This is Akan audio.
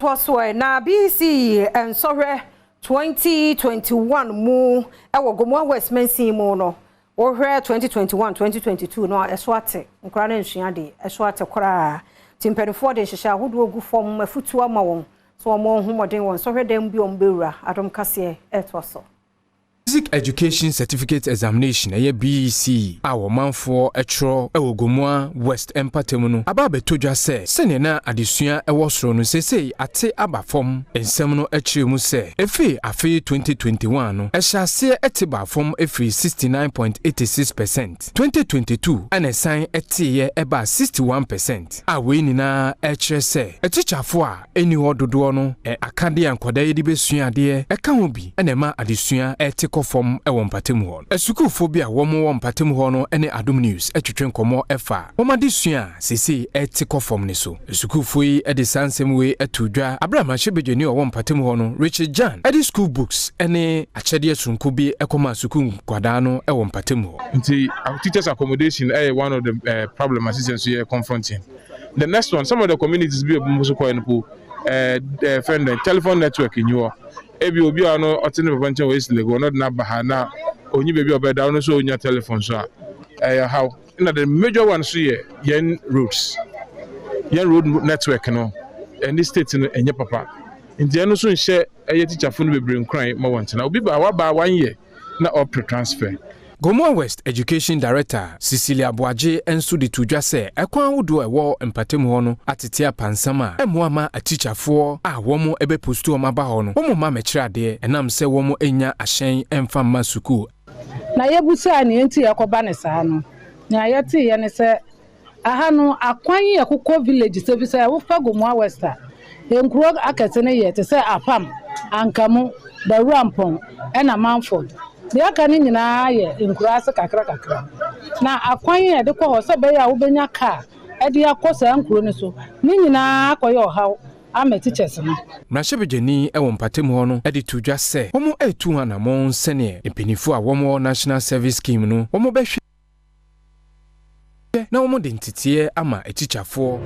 Toswe na BECE and sorry 2021 mu ewo Gomoa West mensi mu no wo hwe 2021 2022 no eswate nkra na nsua de eswate kora timpenfo de hihya hodo ogu fom afutu ama won so mo homoden won so hwe dem bi ombewura Adom Kasee etwaso Basic Education Certificate Examination BECE awo manfo etro ewo Gomoa West empatemu no aba betodwa se na adesua ewo soro no sesei ate aba fom ensem no ekire mu se efi afi 2021 no ehase ete ba fom efi 69.86%, 2022 ana san eteye eba 61%, awe nyina ekire se etichafo a eni hododo no akade ankoda yedi besua de eka ho bi ena ma adesua ete from ewo mpatemu ho esukufo bi a wo mpatemu ho no ene Adom News etwetwe komo efa womadesua sese etiko from ne so esukufo yi ede sansem we etudwa Abraham Ashebejeni wo mpatemu ho no Richard Jan ede school books ene achede sunku bi ekoma suku kwada no ewo mpatemu ho nti teachers accommodation one of the problem assistance we are confronting. The next one, some of the communities be musu ko enpo friend telephone network in you ebi obi ano otene papanche we isle go not na baha na onyi bebi obeda no so onya telephone so how na the major one so yen roads yen road network no and this state no enye papa nti eno so nhye teacher phone bebre nkran ma won na obi ba wa ba 1 year na up transfer. Gomoa West Education Director Cecilia Boaje enso de tudwa se ekwan wodo ewo empatemu ho no atetea pansama emuama atichafo a womo ebe postu omaba ho no womo ma mekirade enam se womo enya ahyen emfa ma suku na yebusa ne enti yakoba ne saa no na yete ye ne se aha no akwan yakoko village service ya wo fa Gomoa West enkuro akete ne ye te se apam ankamu dawurampon ena Manford de aka ni nyina ye nkurase kakra na akwan ye de ko so be ya wo benya ka e de akosa nkuro ni so ni nyina akoye ohaw ama teachers no Mrashebejeni ewo mpatemu ho no ede tudwa se womo etu hanamon sene empinifo a womo national service scheme no womo behwe na womo de ntitiye ama etichafo